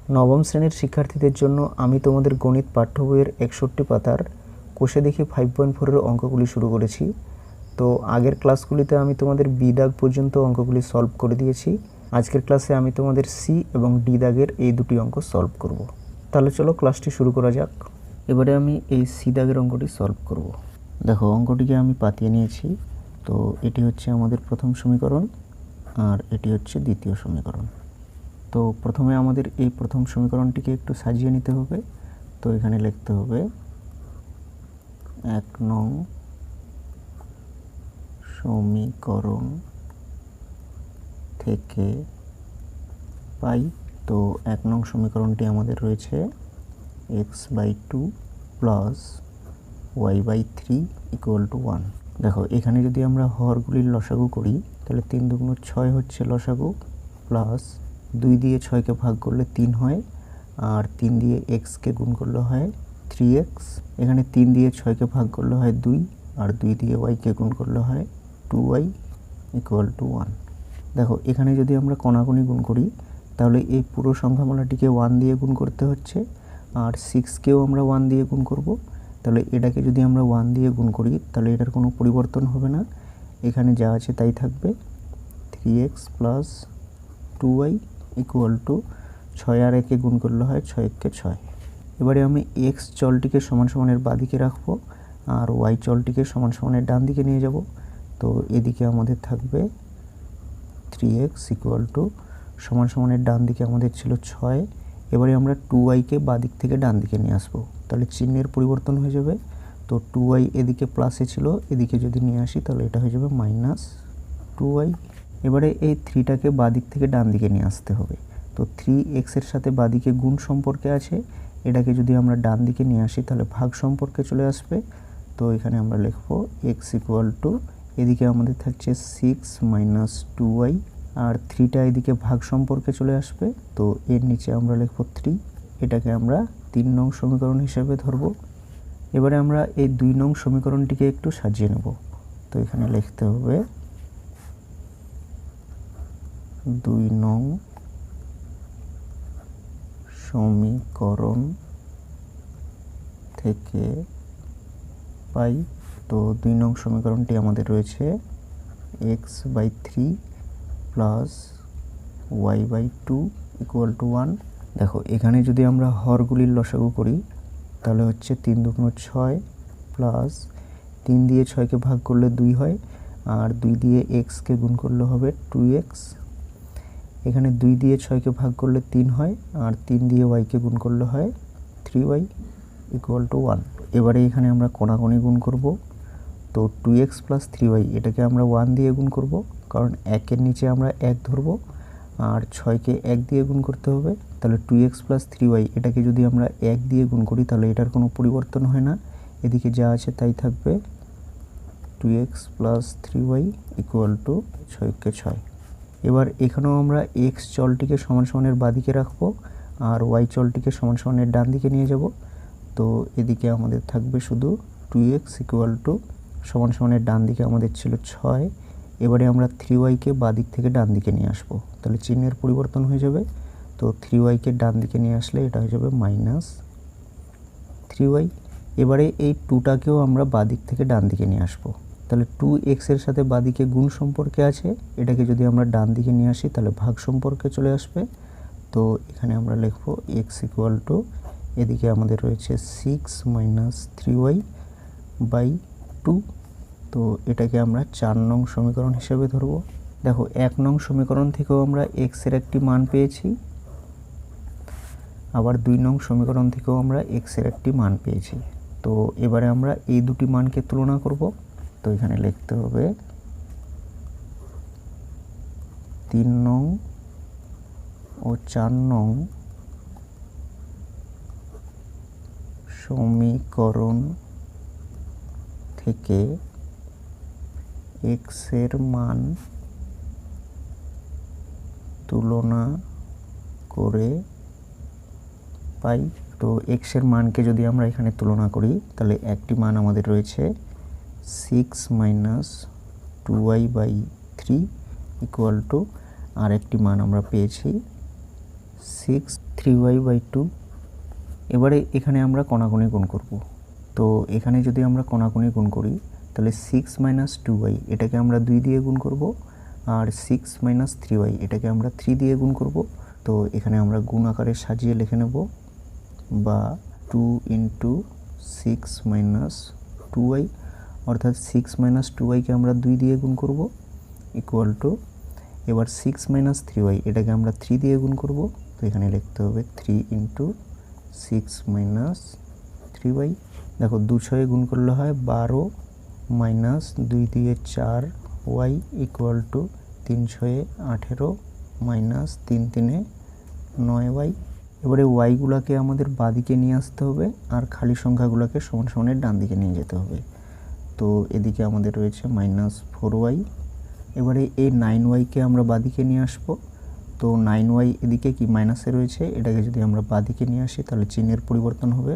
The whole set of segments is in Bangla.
নবম শ্রেণীর শিক্ষার্থীদের জন্য আমি তোমাদের গণিত পাঠ্য বইয়ের 61 পাতার কোষে দেখি 5.4 এর অঙ্কগুলি শুরু করেছি। তো আগের ক্লাসগুলিতে আমি তোমাদের বি দাগ পর্যন্ত অঙ্কগুলি সলভ করে দিয়েছি। আজকের ক্লাসে আমি তোমাদের সি এবং ডি দাগের এই দুটি অঙ্ক সলভ করব। তাহলে চলো ক্লাসটি শুরু করা যাক। এবারে আমি এই সি দাগের অঙ্কটি সলভ করব। দেখো, অঙ্কটিকে আমি পাতিয়ে নিয়েছি। তো এটি হচ্ছে আমাদের প্রথম সমীকরণ আর এটি হচ্ছে দ্বিতীয় সমীকরণ। তো প্রথমে আমাদের এই প্রথম সমীকরণটিকে একটু সাজিয়ে নিতে হবে। তো এখানে লিখতে হবে 1 নং সমীকরণ থেকে পাই। তো 1 নং সমীকরণটি আমাদের রয়েছে x/2 প্লাস y/3 = 1। দেখো, এখানে যদি আমরা হরগুলির লসাগু করি তাহলে 3 দুগুণ 6 হচ্ছে লসাগু, প্লাস 2 দিয়ে 6কে ভাগ করলে 3 হয়, আর 3 দিয়ে xকে গুণ করলে হয় 3x। এখানে 3 দিয়ে 6কে ভাগ করলে হয় 2, আর 2 দিয়ে yকে গুণ করলে হয় 2y = 1। দেখো, এখানে যদি আমরা কণাকণি গুণ করি তাহলে এই পুরো সংখ্যামালাটিকে 1 দিয়ে গুণ করতে হচ্ছে, আর 6কেও আমরা 1 দিয়ে গুণ করব। তাহলে এটাকে যদি আমরা 1 দিয়ে গুণ করি তাহলে এটার কোনো পরিবর্তন হবে না, এখানে যা আছে তাই থাকবে। 3x প্লাস 2y = 6 আর 1কে গুণ করলে হয় 6 × 6। এবারে আমি x চলটিকে সমান সমানের বাঁদিকে রাখবো আর y চলটিকে সমান সমানের ডান দিকে নিয়ে যাব। তো এদিকে আমাদের থাকবে 3x সমান সমানের ডান দিকে আমাদের ছিল 6। এবারে আমরা 2yকে বাঁদিক থেকে ডান দিকে নিয়ে আসবো, তাহলে চিহ্নের পরিবর্তন হয়ে যাবে। তো 2y এদিকে প্লাসে ছিল, এদিকে যদি নিয়ে আসি তাহলে এটা হয়ে যাবে -2y। এবারে এই 3টাকে বাঁদিক থেকে ডান দিকে নিয়ে আসতে হবে। তো 3x এর সাথে বাঁদিকে গুণ সম্পর্কে আছে, এটাকে যদি আমরা ডান দিকে নিয়ে আসি তাহলে ভাগ সম্পর্কে চলে আসবে। তো এখানে আমরা লিখব x এদিকে আমাদের থাকছে 6 - 2y, আর 3টা এদিকে ভাগ সম্পর্কে চলে আসবে। তো এর নিচে আমরা লিখব 3, এটাকে আমরা 3 নং সমীকরণ হিসেবে ধরব। এবারে আমরা এই 2 নং সমীকরণটিকে একটু সাজিয়ে নেব। তো এখানে লিখতে হবে 2 নং সমীকরণ থেকে পাই। তো 2 নং সমীকরণটি আমাদের রয়েছে x/3 প্লাস y/2 = 1। দেখো, এখানে যদি আমরা হরগুলির লসাগু করি তাহলে হচ্ছে 3 দুগুণ 6 প্লাস 3 দিয়ে 6কে ভাগ করলে 2 হয়, আর 2 দিয়ে xকে গুণ করলে হবে 2x। এখানে 2 দিয়ে 6কে ভাগ করলে 3 হয়, আর 3 দিয়ে yকে গুণ করলে হয় 3y = 1। এবারে এখানে আমরা কোণাকুণি গুণ করব। তো 2x প্লাস 3y এটাকে আমরা 1 দিয়ে গুণ করব, কারণ 1 এর নিচে আমরা 1 ধরব, আর 6কে 1 দিয়ে গুণ করতে হবে। তাহলে 2x প্লাস 3y এটাকে যদি আমরা 1 দিয়ে গুণ করি তাহলে এটার কোনো পরিবর্তন হয় না, এদিকে যা আছে তাই থাকবে। 2x plus 3y = 6 × 6। এবার এখানেও আমরা x চলটিকে সমান সমানের বাঁদিকে রাখবো আর y চলটিকে সমান সমানের ডান দিকে নিয়ে যাব। তো এদিকে আমাদের থাকবে শুধু 2x সমান সমানের ডান দিকে আমাদের ছিল 6। এবারে আমরা 3yকে বাঁদিক থেকে ডান দিকে নিয়ে আসবো, তাহলে চিহ্নের পরিবর্তন হয়ে যাবে। তো 3yকে ডান দিকে নিয়ে আসলে এটা হয়ে যাবে -3y। এবারে এই 2টাকেও আমরা বাঁদিক থেকে ডান দিকে নিয়ে আসবো, তাহলে 2x এর সাথে বাঁদিকে গুণ সম্পর্কে আছে, এটাকে যদি আমরা ডান দিকে নিয়ে আসি তাহলে ভাগ সম্পর্কে চলে আসবে। তো এখানে আমরা লিখব x এদিকে আমাদের রয়েছে 6 - 3y/2। তো এটাকে আমরা 4 নং সমীকরণ হিসেবে ধরব। দেখো, 1 নং সমীকরণ থেকেও আমরা x এর একটি মান পেয়েছি, আবার 2 নং সমীকরণ থেকেও আমরা x এর একটি মান পেয়েছি। তো এবারে আমরা এই দুটি মানকে তুলনা করব। তো এখানে লিখতে হবে 3 নং ও 4 নং সমীকরণ থেকে x এর মান তুলনা করে পাই। তো x এর মানকে যদি আমরা এখানে তুলনা করি তাহলে একটি মান আমাদের রয়েছে 6 - 2y/3 = আর একটি মান আমরা পেয়েছি 3y/2। এবারে এখানে আমরা কোণাকুণি গুণ করব। তো এখানে যদি আমরা কোণাকুণি গুণ করি তাহলে 6 - 2y এটাকে আমরা 2 দিয়ে গুণ করব, আর 6 - 3y এটাকে আমরা 3 দিয়ে গুণ করব। তো এখানে আমরা গুণ আকারে সাজিয়ে লিখে নেব, বা 2 × 6 - 2y, অর্থাৎ 6 - 2y-কে আমরা 2 দিয়ে গুণ করব, ইকুয়াল টু এবার 6 - 3y এটাকে আমরা 3 দিয়ে গুণ করব। তো এখানে লিখতে হবে 3 × 6 - 3y। দেখো 2 6 গুণ করলে হয় 12 মাইনাস 2 দিয়ে 4y equal to 3 6 18 minus 3 3 9y। এবারে ওয়াইগুলোকে আমাদের বাঁদিকে নিয়ে আসতে হবে, আর খালি সংখ্যাগুলোকে সমান সমানের ডান দিকে নিয়ে যেতে হবে। তো এদিকে আমাদের রয়েছে -4y। এবারে এই 9y-কে আমরা বাঁদিকে নিয়ে আসবো। তো 9y এদিকে কি মাইনাসে রয়েছে, এটাকে যদি আমরা বাঁদিকে নিয়ে আসি তাহলে চিহ্নের পরিবর্তন হবে,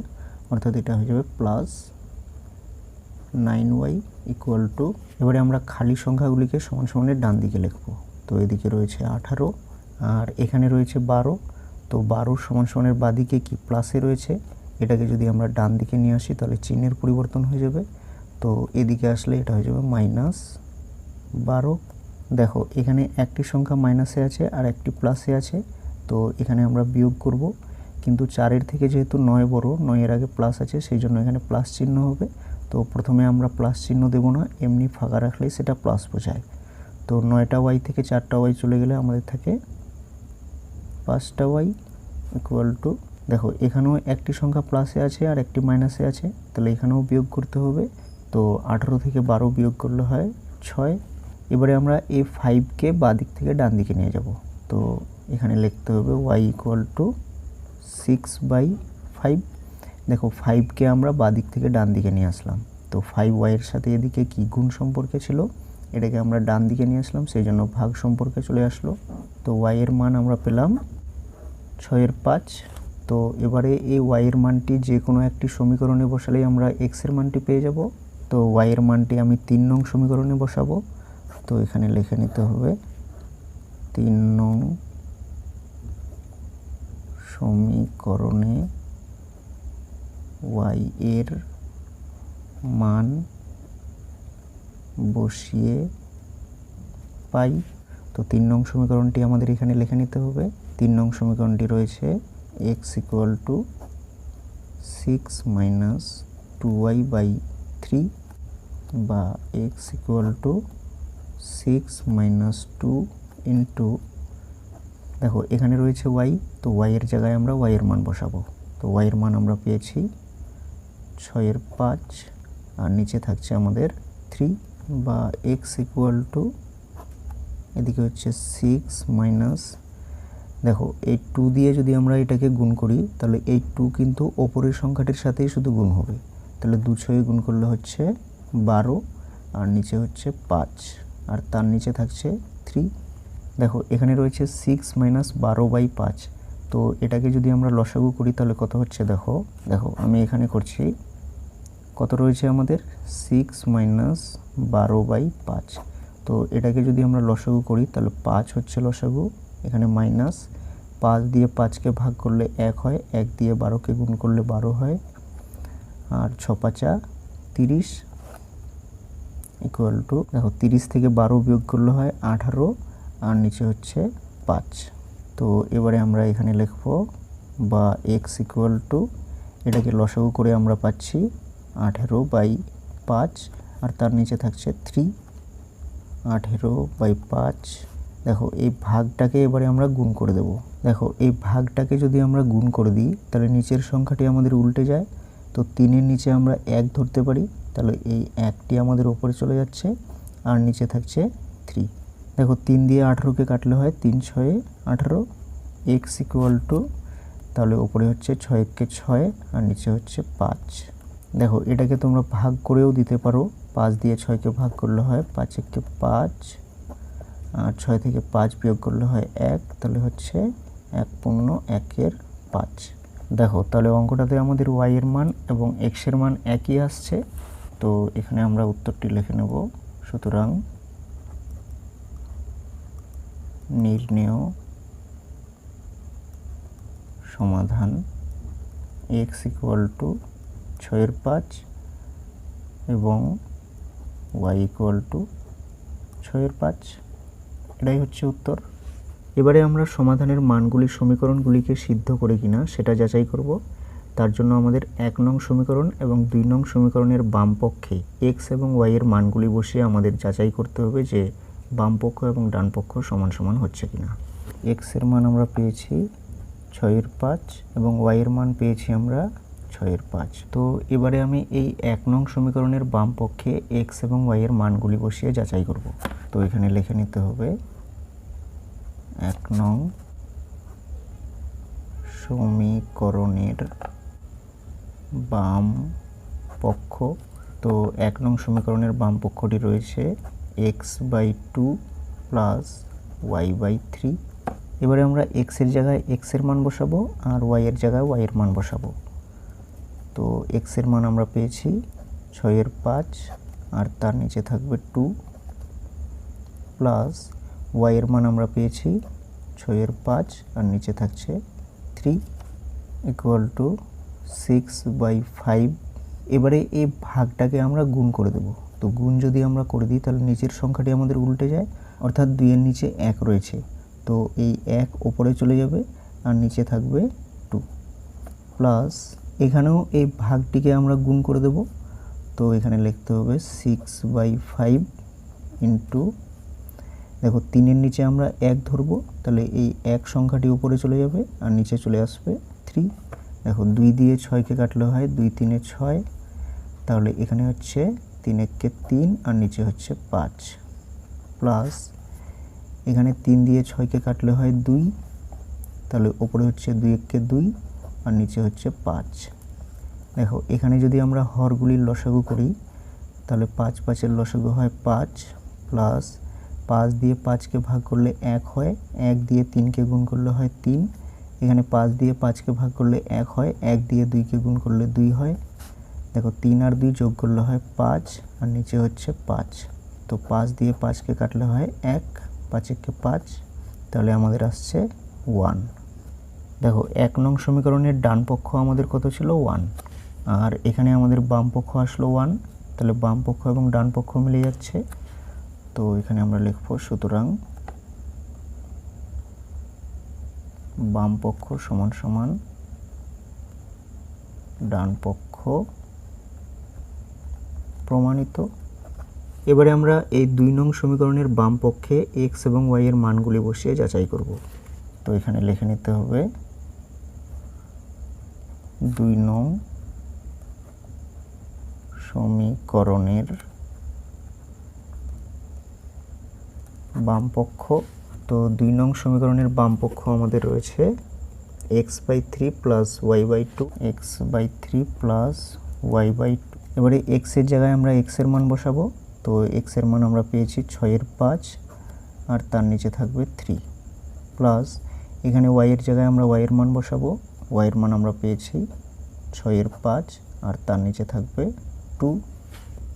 অর্থাৎ এটা হয়ে যাবে +9y ইকুয়াল টু, এবারে আমরা খালি সংখ্যাগুলিকে সমান সমানের ডান দিকে লিখব। তো এদিকে রয়েছে 18 আর এখানে রয়েছে 12। তো 12 সমান সমানের বাঁদিকে কি প্লাসে রয়েছে, এটাকে যদি আমরা ডান দিকে নিয়ে আসি তাহলে চিহ্নের পরিবর্তন হয়ে যাবে। তো এদিকে আসলে এটা হয়ে যাবে -12। দেখো এখানে একটি সংখ্যা মাইনাসে আছে আর একটি প্লাসে আছে, তো এখানে আমরা বিয়োগ করব, কিন্তু 4-এর থেকে যেহেতু 9 বড়, 9-এর আগে প্লাস আছে, সেই জন্য এখানে প্লাস চিহ্ন হবে। তো প্রথমে আমরা প্লাস চিহ্ন দেব না, এমনি ফাঁকা রাখলেই সেটা প্লাস বোঝায়। তো 9টা y থেকে 4টা y চলে গেলে আমাদের থাকে 5টা y ইকুয়াল টু, দেখো এখানেও একটি সংখ্যা প্লাসে আছে আর একটি মাইনাসে আছে, তাহলে এখানেও বিয়োগ করতে হবে। তো 18 থেকে 12 বিয়োগ করলে হয় 6। এবারে আমরা এই 5-কে বাঁ দিক থেকে ডান দিকে নিয়ে যাব। তো এখানে লিখতে হবে y ইকুয়াল টু 6/5। দেখো 5-কে আমরা বাঁ দিক থেকে ডান দিকে নিয়ে আসলাম। তো 5y এর সাথে এদিকে কি গুণ সম্পর্কে ছিল, এটাকে আমরা ডান দিকে নিয়ে আসলাম, সেই জন্য ভাগ সম্পর্কে চলে আসলো। তো y এর মান আমরা পেলাম 6/5। তো এবারে এই y এর মানটি যে কোনো একটি সমীকরণে বসালেই আমরা x এর মানটি পেয়ে যাব। তো y এর মানটি আমি 3 নং সমীকরণে বসাবো। তো এখানে লিখে নিতে হবে 3 নং সমীকরণে y এর মান বসিয়ে পাই। তো 3 নং সমীকরণটি আমাদের এখানে লিখে নিতে হবে। 3 নং সমীকরণটি রয়েছে x ইকুয়াল টু 6 - 2y/3, বা x ইকুয়াল টু 6 - 2 ইন্টু, দেখো এখানে রয়েছে y, তো y এর জায়গায় আমরা y এর মান বসাবো। তো y এর মান আমরা পেয়েছি 6/5, আর নিচে থাকছে আমাদের 3, বা x ইকুয়াল টু, এদিকে হচ্ছে 6 মাইনাস, দেখো এই 2 দিয়ে যদি আমরা এটাকে গুণ করি তাহলে এই 2 কিন্তু ওপরের সংখ্যাটির সাথেই শুধু গুণ হবে। তাহলে 2 6 গুণ করলে হচ্ছে 12, আর নিচে হচ্ছে 5, আর তার নিচে থাকছে 3। দেখো এখানে রয়েছে 6 - 12/5। তো এটাকে যদি আমরা লসাগু করি তাহলে কত হচ্ছে, দেখো দেখো আমি এখানে করছি, কত রয়েছে আমাদের 6 - 12/5। তো এটাকে যদি আমরা লসাগু করি তাহলে 5 হচ্ছে লসাগু, এখানে মাইনাস 5 দিয়ে 5-কে ভাগ করলে 1 হয়, 1 দিয়ে 12-কে গুণ করলে 12 হয়, আর 6 5 30 ইকুয়াল টু, দেখো 30 থেকে 12 বিয়োগ করলে হয় 18, আর নিচে হচ্ছে 5। তো এবারে আমরা এখানে লিখব, বা x ইকুয়াল টু, এটাকে লসাগু করে আমরা পাচ্ছি 18/5, আর তার নিচে থাকছে 3, 18/5। দেখো এই ভাগটাকে এবারে আমরা গুণ করে দেব। দেখো এই ভাগটাকে যদি আমরা গুণ করে দিই তাহলে নিচের সংখ্যাটি আমাদের উল্টে যায়। তো 3-এর নিচে আমরা 1 ধরতে পারি, তাহলে এই 1টি আমাদের ওপরে চলে যাচ্ছে, আর নিচে থাকছে 3। দেখো 3 দিয়ে 18-কে কাটলে হয় 3 6 18, x ইকুয়াল টু, তাহলে ওপরে হচ্ছে 6 × 6, আর নিচে হচ্ছে 5। দেখো এটাকে তোমরা ভাগ করেও দিতে পারো, 5 দিয়ে 6-কে ভাগ করলে হয় 5 × 5, আর 6 থেকে 5 বিয়োগ করলে হয় 1, তাহলে হচ্ছে 1/1/5। দেখো তাহলে অঙ্কটাতে আমাদের y এর মান এবং x এর মান একই আসছে। তো এখানে আমরা উত্তরটি লিখে নেব। সুতরাং নির্ণেয় সমাধান x ইকুয়াল টু 6/5 এবং y ইকুয়াল টু 6/5। এটাই হচ্ছে উত্তর। এবারে আমরা সমাধানের মানগুলি সমীকরণগুলিকে সিদ্ধ করে কিনা সেটা যাচাই করব। তার জন্য আমাদের 1 নং সমীকরণ এবং 2 নং সমীকরণের বাম পক্ষে x এবং y এর মানগুলি বসিয়ে আমাদের যাচাই করতে হবে যে বাম পক্ষ এবং ডান পক্ষ সমান সমান হচ্ছে কিনা। x এর মান আমরা পেয়েছি 6/5 এবং y এর মান পেয়েছি আমরা 6/5। তো এবারে আমি এই 1 নং সমীকরণের বাম পক্ষে x এবং y এর মানগুলি বসিয়ে যাচাই করব। তো এখানে লিখে নিতে হবে 1 নং সমীকরণের বাম পক্ষ। তো 1 নং সমীকরণের বাম পক্ষটি রয়েছে x/2 প্লাস y/3। এবারে আমরা x এর জায়গায় x এর মান বসাবো আর y এর জায়গায় y এর মান বসাবো। তো x এর মান আমরা পেয়েছি 6/5 আর তার নিচে থাকবে 2 প্লাস y এর মান আমরা পেয়েছি 6/5 আর নিচে থাকছে 3 ইকুয়াল টু 6/5। এবারে এই ভাগটাকে আমরা গুণ করে দেব। তো গুণ যদি আমরা করে দিই তাহলে নিচের সংখ্যাটি আমাদের উল্টে যায়, অর্থাৎ 2 এর নিচে 1 রয়েছে। তো এই 1 উপরে চলে যাবে আর নিচে থাকবে 2 প্লাস এখানেও এই ভাগটিকে আমরা গুণ করে দেব। তো এখানে লিখতে হবে 6/5 ইন্টু, দেখো 3 এর নিচে আমরা 1 ধরবো, তাহলে এই 1 সংখ্যাটি উপরে চলে যাবে আর নিচে চলে আসবে 3। দেখো 2 দিয়ে 6কে কাটলে হয় 2 3 এ 6, তাহলে এখানে হচ্ছে 3 1 3 আর নিচে হচ্ছে 5 প্লাস এখানে 3 দিয়ে 6কে কাটলে হয় 2, তাহলে উপরে হচ্ছে 2 1 2 আর নিচে হচ্ছে 5। দেখো এখানে যদি আমরা হরগুলির লসাগু করি তাহলে 5 5 এর লসাগু হয় 5 প্লাস 5 দিয়ে 5কে ভাগ করলে 1 হয়, 1 দিয়ে 3কে গুণ করলে হয় 3। এখানে 5 দিয়ে 5কে ভাগ করলে 1 হয়, 1 দিয়ে 2কে গুণ করলে 2 হয়। দেখো 3 আর 2 যোগ করলে হয় 5 আর নিচে হচ্ছে 5। তো 5 দিয়ে 5কে কাটলে হয় 1, 5 1 5, তাহলে আমাদের আসছে 1। দেখো 1 নং সমীকরণের ডান পক্ষ আমাদের কত ছিল 1 আর এখানে আমাদের বাম পক্ষ আসলো 1, তাহলে বাম পক্ষ এবং ডান পক্ষ মিলে যাচ্ছে। তো এখানে আমরা লিখব সুতরাং বাম পক্ষ সমান সমান ডান পক্ষ প্রমাণিত। এবারে আমরা এই 2 নং সমীকরণের বাম পক্ষে x এবং y এর মানগুলি বসিয়ে যাচাই করব। তো এখানে লিখে নিতে হবে 2 নং সমীকরণের বাম পক্ষ। তো 2 নং সমীকরণের বাম পক্ষ আমাদের রয়েছে x/3 plus y/2, x/3 plus y/2। এবারে x এর জায়গায় আমরা x এর মান বসাবো। তো x এর মান আমরা পেয়েছি 6/5 আর তার নিচে থাকবে 3 প্লাস এখানে y এর জায়গায় আমরা y এর মান বসাবো। y এর মান আমরা পেয়েছি 6/5 আর তার নিচে থাকবে 2।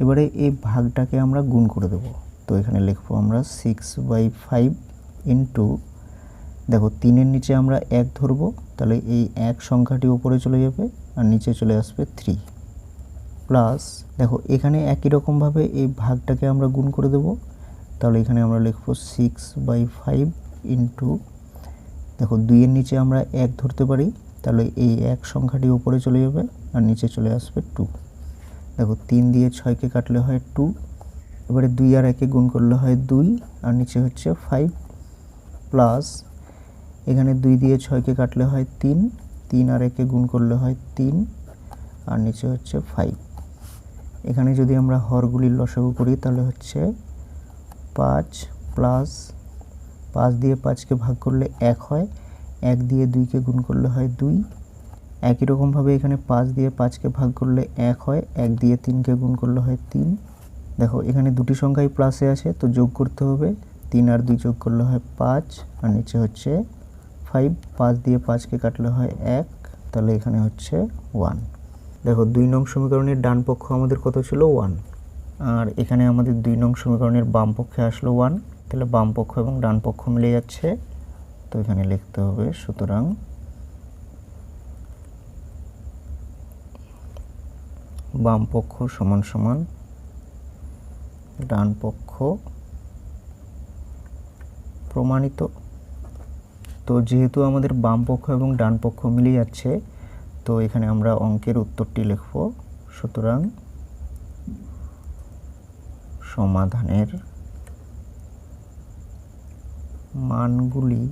এবারে এই ভাগটাকে আমরা গুণ করে দেব। তো এখানে লিখবো আমরা 6/5 ইন্টু, দেখো 3 এর নিচে আমরা 1 ধরবো, তাহলে এই 1 সংখ্যাটি উপরে চলে যাবে আর নিচে চলে আসবে 3 প্লাস দেখো এখানে একই রকমভাবে এই ভাগটাকে আমরা গুণ করে দেব। তাহলে এখানে আমরা লিখবো 6/5 ইন্টু, দেখো 2 এর নিচে আমরা 1 ধরতে পারি, তাহলে এই 1 সংখ্যাটি উপরে চলে যাবে আর নিচে চলে আসবে 2। দেখো 3 দিয়ে 6কে কাটলে হয় 2, এবারে 2 আর 1কে গুণ করলে হয় 2 আর নিচে হচ্ছে 5 প্লাস এখানে 2 দিয়ে 6কে কাটলে হয় 3, 3 আর 1কে গুণ করলে হয় 3 আর নিচে হচ্ছে 5। এখানে যদি আমরা হরগুলির লসাগু করি তাহলে হচ্ছে 5 প্লাস 5 দিয়ে 5কে ভাগ করলে 1 হয়, 1 দিয়ে 2কে গুণ করলে হয় 2। একই রকমভাবে এখানে 5 দিয়ে 5কে ভাগ করলে 1 হয়, 1 দিয়ে 3কে গুণ করলে হয় 3। দেখো এখানে দুটি সংখ্যাই প্লাসে আছে, তো যোগ করতে হবে। 3 আর 2 যোগ করলে হয় 5 আর নিচে হচ্ছে 5। 5 দিয়ে 5কে কাটলে হয় 1, তাহলে এখানে হচ্ছে 1। দেখো 2 নং সমীকরণের ডান পক্ষ আমাদের কত ছিল 1 আর এখানে আমাদের 2 নং সমীকরণের বাম পক্ষে আসলো 1, তাহলে বাম পক্ষ এবং ডান পক্ষ মিলে যাচ্ছে। তো এখানে লিখতে হবে সুতরাং বাম পক্ষ সমান সমান ডান পক্ষ প্রমাণিত। তো যেহেতু আমাদের বাম পক্ষ এবং ডান পক্ষ মিলে যাচ্ছে, তো এখানে আমরা অঙ্কের উত্তরটি লিখব। সুতরাং সমাধানের মানগুলি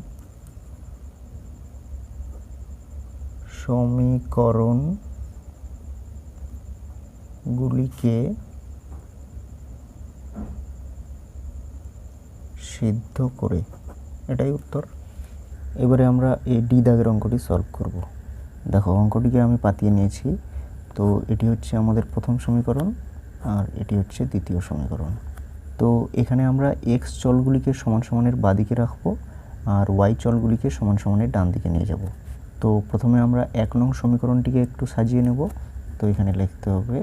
সমীকরণগুলিকে সিদ্ধ করে, এটাই উত্তর। এবারে আমরা এই ডি দাগের অঙ্কটি সলভ করব। দেখো অঙ্কটিকে আমি পাতিয়ে নিয়েছি। তো এটি হচ্ছে আমাদের প্রথম সমীকরণ আর এটি হচ্ছে দ্বিতীয় সমীকরণ। তো এখানে আমরা এক্স চলগুলিকে সমান সমানের বাঁদিকে রাখবো আর ওয়াই চলগুলিকে সমান সমানের ডান দিকে নিয়ে যাব। তো প্রথমে আমরা 1 নং সমীকরণটিকে একটু সাজিয়ে নেব। তো এখানে লিখতে হবে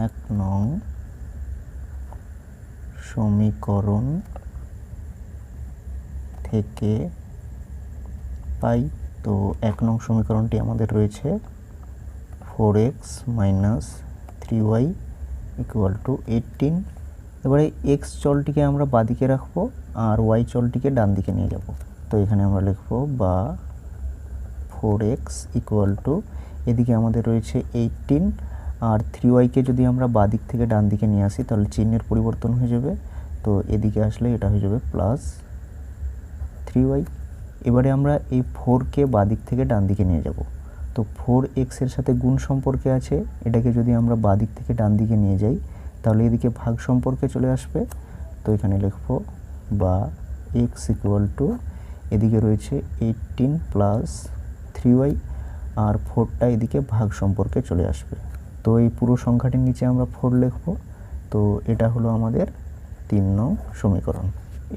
1 নং সমীকরণ থেকে পাই। তো 1 নং সমীকরণটি আমাদের রয়েছে 4x - 3y = 18। এবারে এক্স চলটিকে আমরা বাঁদিকে রাখবো আর ওয়াই চলটিকে ডান দিকে নিয়ে যাব। তো এখানে আমরা লিখব বা 4x এদিকে আমাদের রয়েছে 18 আর 3yকে যদি আমরা বাঁদিক থেকে ডান দিকে নিয়ে আসি তাহলে চিহ্নের পরিবর্তন হয়ে যাবে। তো এদিকে আসলে এটা হয়ে যাবে +3y। এবারে আমরা এই 4কে বাঁদিক থেকে ডান দিকে নিয়ে যাব। তো 4x এর সাথে গুণ সম্পর্কে আছে, এটাকে যদি আমরা বাঁদিক থেকে ডান দিকে নিয়ে যাই তাহলে এদিকে ভাগ সম্পর্কে চলে আসবে। তো এখানে লিখব বা x এদিকে রয়েছে 18 + 3y আর 4টা এদিকে ভাগ সম্পর্কে চলে আসবে। তো এই পুরো সংখ্যাটির নিচে আমরা 4 লিখব। তো এটা হলো আমাদের 3 নং সমীকরণ।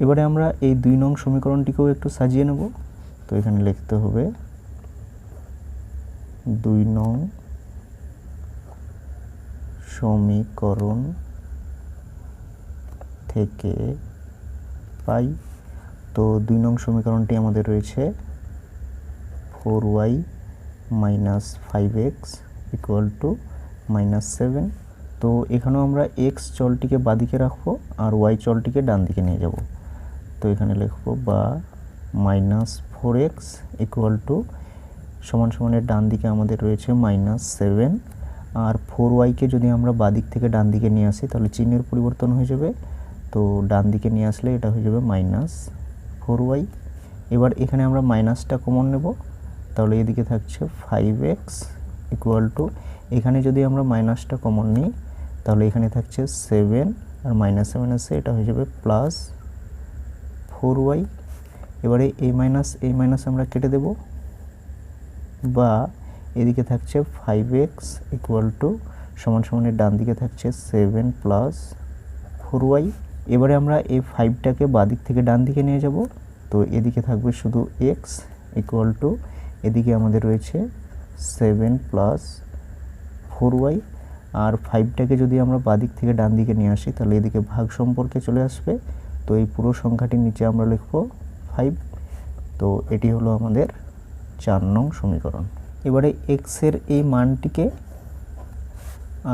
এবারে আমরা এই 2 নং সমীকরণটিকেও একটু সাজিয়ে নেব। তো এখানে লিখতে হবে 2 নং সমীকরণ থেকে পাই। তো 2 নং সমীকরণটি আমাদের রয়েছে 4y - 5x = -7। তো এখানেও আমরা x চলটিকে বাঁদিকে রাখবো আর y চলটিকে ডান দিকে নিয়ে যাব। তো এখানে লিখব বা -4x সমান সমানের ডান দিকে আমাদের রয়েছে -7 আর 4yকে যদি আমরা বাঁদিক থেকে ডান দিকে নিয়ে আসি তাহলে চিহ্নের পরিবর্তন হয়ে যাবে। তো ডান দিকে নিয়ে আসলে এটা হয়ে যাবে -4y। এবার এখানে আমরা মাইনাসটা কমন নেব, তাহলে এদিকে থাকছে 5x এখানে যদি আমরা মাইনাসটা কমন নিই তাহলে এখানে থাকছে 7 আর -7 আছে, এটা হয়ে যাবে +4y। এবারে এই মাইনাস আমরা কেটে দেব বা এদিকে থাকছে 5x সমান সমানের ডান দিকে থাকছে 7 + 4y। এবারে আমরা এই 5টাকে বাঁদিক থেকে ডান দিকে নিয়ে যাব। তো এদিকে থাকবে শুধু x এদিকে আমাদের রয়েছে 7 + 4y আর 5টাকে যদি আমরা বাঁদিক থেকে ডান দিকে নিয়ে আসি তাহলে এদিকে ভাগ সম্পর্কে চলে আসবে। তো এই পুরো সংখ্যাটির নিচে আমরা লিখব 5। তো এটি হলো আমাদের 4 নং সমীকরণ। এবারে x এর এই মানটিকে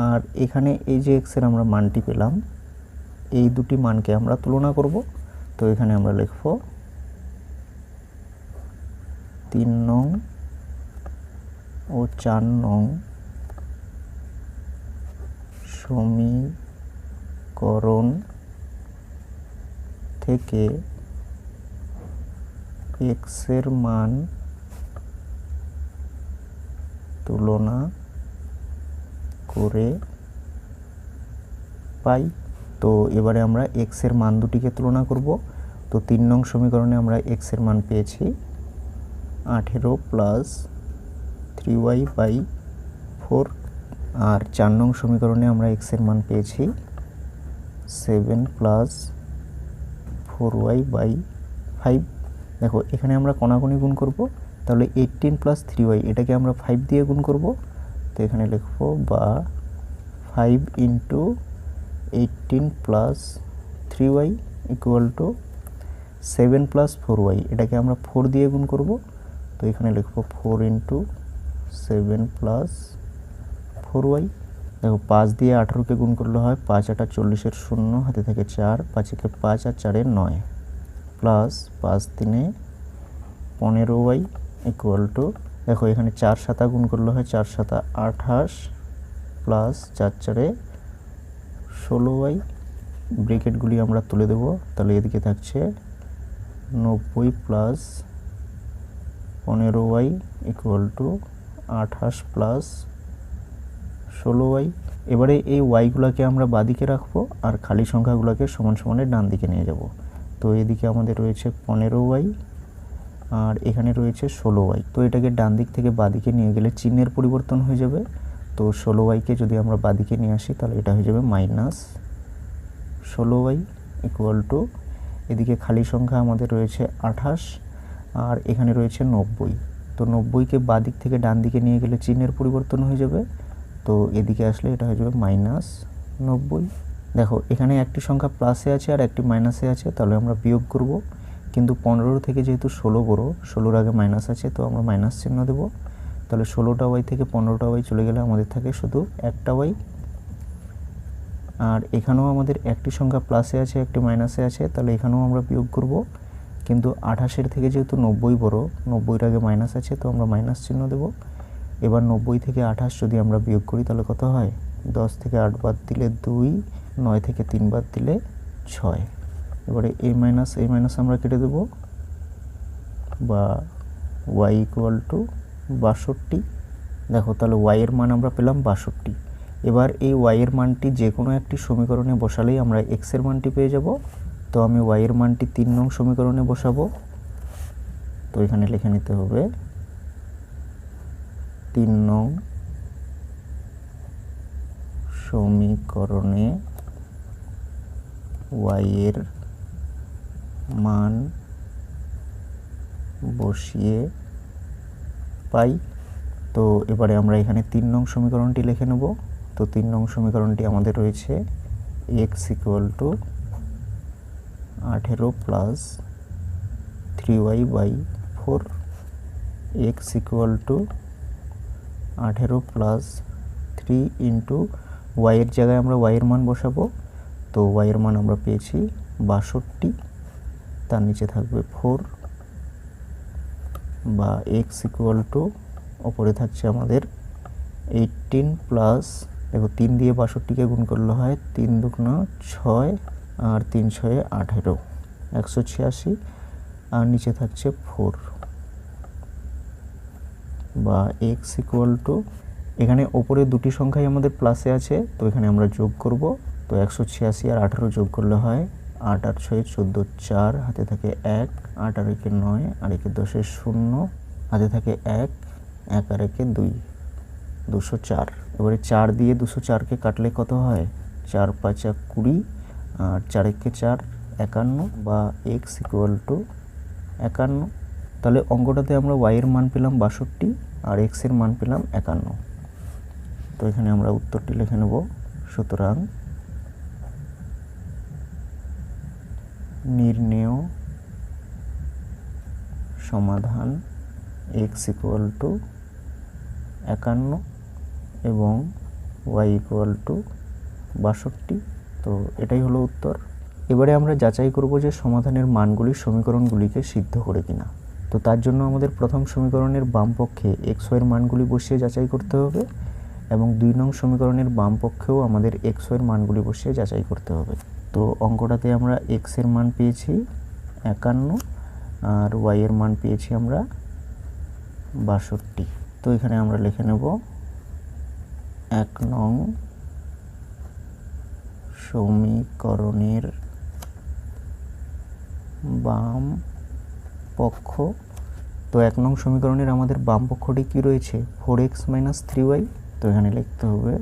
আর এখানে এই যে x এর আমরা মানটি পেলাম এই দুটি মানকে আমরা তুলনা করব। তো এখানে আমরা লিখব 3 নং ও 4 নং সমীকরণ থেকে x এর মান তুলনা করে পাই। তো এবারে আমরা x এর মান দুটিকে তুলনা করব। তো 3 নং সমীকরণে আমরা x এর মান পেয়েছি 18 + 3y/4 আর 4 নং সমীকরণে আমরা x এর মান পেয়েছি 7 + 4y/5। দেখো এখানে আমরা কোনাকুনি গুণ করব, তাহলে 18 + 3y এটাকে আমরা 5 দিয়ে গুণ করব। তো এখানে লিখব বা 5 × 18 + 3y = 7 + 4y এটাকে আমরা 4 দিয়ে গুণ করব। তো এখানে লিখব 4 × 7 + 4y। দেখো 5 দিয়ে 18কে গুণ করলে হয় 5 8 40 0, হাতে থাকে 4, 5 একে 5 আর 4 9, প্লাস 5 3 15y ইকুয়াল টু, দেখো এখানে 4 7 গুণ করলে হয় 4 7 28, প্লাস 4 4 16y। ব্রেকেটগুলি আমরা তুলে দেব, তাহলে এদিকে থাকছে 90 plus 15y equal to 28 plus 16y। এবারে এই ওয়াইগুলোকে আমরা বাদিকে রাখবো আর খালি সংখ্যাগুলোকে সমান সমানে ডান দিকে নিয়ে যাব। তো এদিকে আমাদের রয়েছে 15y আর এখানে রয়েছে 16y। তো এটাকে ডান দিক থেকে বাদিকে নিয়ে গেলে চিহ্নের পরিবর্তন হয়ে যাবে। তো 16yকে যদি আমরা বাদিকে নিয়ে আসি তাহলে এটা হয়ে যাবে মাইনাস 16y ইকুয়াল টু, এদিকে খালি সংখ্যা আমাদের রয়েছে 28 আর এখানে রয়েছে 90। তো 90কে বাদিক থেকে ডান দিকে নিয়ে গেলে চিহ্নের পরিবর্তন হয়ে যাবে। তো এদিকে আসলে এটা হয়ে যাবে মাইনাস 90। দেখো এখানে একটি সংখ্যা প্লাসে আছে আর একটি মাইনাসে আছে, তাহলে আমরা বিয়োগ করব। কিন্তু 15 থেকে যেহেতু 16 বড়, 16-র আগে মাইনাস আছে, তো আমরা মাইনাস চিহ্ন দেব। তাহলে 16টা ওয়াই থেকে 15টা ওয়াই চলে গেলে আমাদের থাকে শুধু একটা ওয়াই। আর এখানেও আমাদের একটি সংখ্যা প্লাসে আছে একটি মাইনাসে আছে, তাহলে এখানেও আমরা বিয়োগ করব। কিন্তু 28-এর থেকে যেহেতু 90 বড়, 90-এর আগে মাইনাস আছে, তো আমরা মাইনাস চিহ্ন দেব। এবার 90 থেকে 28 যদি আমরা বিয়োগ করি তাহলে কত হয়, 10 থেকে 8 বাদ দিলে 2, 9 থেকে 3 বাদ দিলে 6। এবারে এই মাইনাস আমরা কেটে দেব, বা y ইকুয়াল টু 62। দেখো তাহলে y এর মান আমরা পেলাম 62। এবার এই y এর মানটি যে কোনো একটি সমীকরণে বসালেই আমরা x এর মানটি পেয়ে যাব। তো আমি y এর মানটি 3 নং সমীকরণে বসাবো। তো এখানে লিখে নিতে হবে 3 নং সমীকরণে y এর মান বসিয়ে পাই। তো এবারে আমরা এখানে 3 নং সমীকরণটি লিখে নেব। তো 3 নং সমীকরণটি আমাদের রয়েছে x equal to 18 plus 3y by 4। x equal to 18 plus 3 into y এর জায়গায় আমরা y এর মান বসাবো। তো y এর মান আমরা পেয়েছি 62, তার নিচে থাকবে 4, বা x ইকুয়াল টু ওপরে থাকছে আমাদের 18 প্লাস, দেখো 3 দিয়ে 62কে গুণ করলে হয় 3 দুগুণা 6 আর 3 6 18, 186, আর নিচে থাকছে 4, বা x ইকুয়াল টু, এখানে ওপরে দুটি সংখ্যাই আমাদের প্লাসে আছে, তো এখানে আমরা যোগ করব। তো 186 আর 18 যোগ করলে হয় 8 আর 6 14, 4, হাতে থাকে 1, 8 আর 1 9, আর 1 10 0, হাতে থাকে 1, 1 আর 1 2, 204। এবারে 4 দিয়ে 204কে কাটলে কত হয়, 4 5 20, আর 4 1 4 51, বা x ইকুয়াল টু 51। তাহলে অঙ্কটাতে আমরা y এর মান পেলাম 62 আর x এর মান পেলাম 51। তো এখানে আমরা উত্তরটি লিখে নেব। সুতরাং নির্ণেয় সমাধান x ইকুয়াল টু 51 এবং y ইকুয়াল টু 62। তো এটাই হলো উত্তর। এবারে আমরা যাচাই করব যে সমাধানের মানগুলি সমীকরণগুলিকে সিদ্ধ করে কিনা। তো তার জন্য আমাদের প্রথম সমীকরণের বাম পক্ষে xy এর মানগুলি বসিয়ে যাচাই করতে হবে, এবং 2 নং সমীকরণের বাম পক্ষেও আমাদের xy এর মানগুলি বসিয়ে যাচাই করতে হবে। তো অঙ্কটাতে আমরা x এর মান পেয়েছি 51 আর y এর মান পেয়েছি আমরা 62। তো এখানে আমরা লিখে নেব 1 নং সমীকরণের বাম পক্ষ। তো 1 নং সমীকরণের আমাদের বাম পক্ষটি কি রয়েছে, 4x - 3y। তো এখানে লিখতে হবে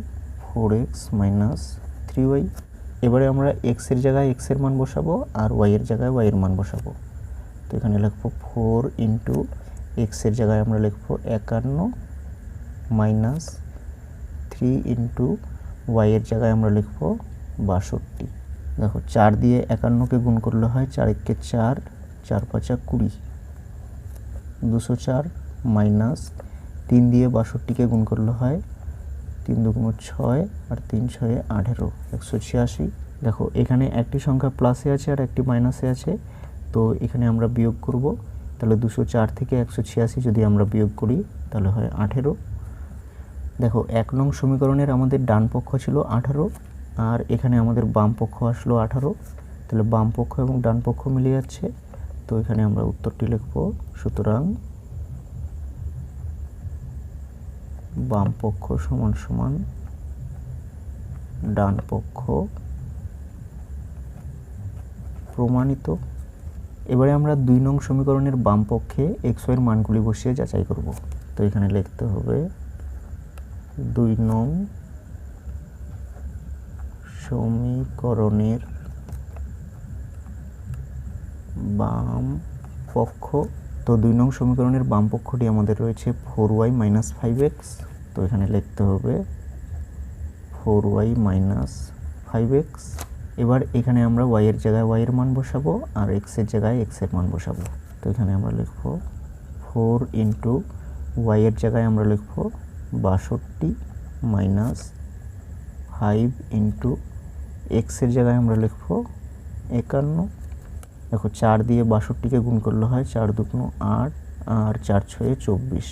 4x - 3y। এবারে আমরা x এর জায়গায় x এর মান বসাবো আর y এর জায়গায় y এর মান বসাবো। তো এখানে লিখব 4 ইন্টু x এর জায়গায় আমরা লিখব 51 মাইনাস 3 ইন্টু y এর জায়গায় আমরা লিখব 62। দেখো 4 দিয়ে 51কে গুণ করলে হয় 4 1 4, 4 5 20, 204, মাইনাস 3 দিয়ে 62কে গুণ করলে হয় 3 দুগুণ 6 আর 3 6 18, 186। দেখো এখানে একটি সংখ্যা প্লাসে আছে আর একটি মাইনাসে আছে, তো এখানে আমরা বিয়োগ করব। তাহলে 204 থেকে 186 যদি আমরা বিয়োগ করি তাহলে হয় 18। দেখো 1 নং সমীকরণের আমাদের ডান পক্ষ ছিল 18 আর এখানে আমাদের বাম পক্ষ আসলো 18, তাহলে বাম পক্ষ এবং ডান পক্ষ মিলে যাচ্ছে, তো এখানে আমরা উত্তরটি লিখব। সুতরাং বাম পক্ষ সমান সমান ডান পক্ষ প্রমাণিত। এবারে আমরা 2 নং সমীকরণের বাম পক্ষে x y এর মানগুলি বসিয়ে যাচাই করব। তো এখানে লিখতে হবে 2 নং সমীকরণের বাম পক্ষ। তো 2 নং সমীকরণের বাম পক্ষটি আমাদের রয়েছে 4y - 5x, তো এখানে লিখতে হবে 4y - 5x। এবার এখানে আমরা y এর জায়গায় y এর মান বসাবো আর x এর জায়গায় x এর মান বসাবো। তো এখানে আমরা লিখব 4 × y এর জায়গায় আমরা লিখব 62 মাইনাস 5 × x এর জায়গায় আমরা লিখব 51। দেখো 4 দিয়ে 62কে গুণ করলে হয় 4 দুগুণ 8 আর 4 6 24,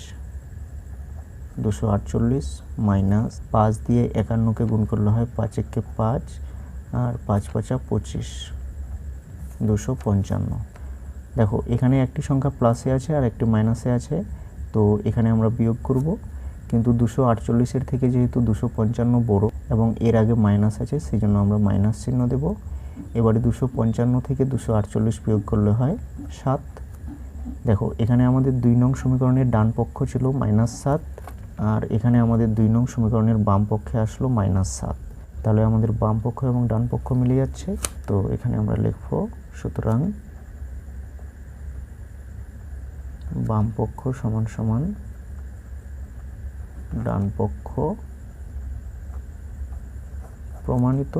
248 মাইনাস 5 দিয়ে 51কে গুণ করলে হয় 5 1 5 আর 5 5 25, 255। দেখো এখানে একটি সংখ্যা প্লাসে আছে আর একটি মাইনাসে আছে, তো এখানে আমরা বিয়োগ করব, কিন্তু 248 থেকে যেহেতু 255 বড় এবং এর আগে মাইনাস আছে সেই জন্য আমরা মাইনাস চিহ্ন দেব। এবারে 255 থেকে 248 বিয়োগ করলে হয় 7। দেখো এখানে আমাদের 2 নং সমীকরণের ডান পক্ষ ছিল -7 আর এখানে আমাদের 2 নং সমীকরণের বাম পক্ষে আসলো -7, তাহলে আমাদের বাম পক্ষ এবং ডান পক্ষ মিলে যাচ্ছে, তো এখানে আমরা লিখব। সুতরাং বাম পক্ষ সমান সমান ডান পক্ষ প্রমাণিত।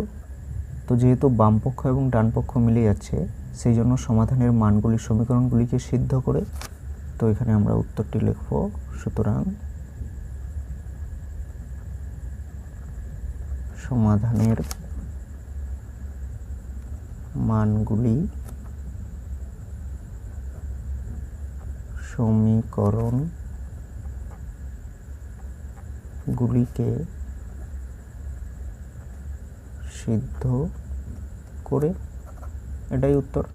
তো যেহেতু বাম পক্ষ এবং ডান পক্ষ মিলে যাচ্ছে সেই জন্য সমাধানের মানগুলি সমীকরণগুলিকে সিদ্ধ করে, তো এখানে আমরা উত্তরটি লিখব। সুতরাং সমাধানের মানগুলি সমীকরণগুলিকে সিদ্ধ করে, এটাই উত্তর।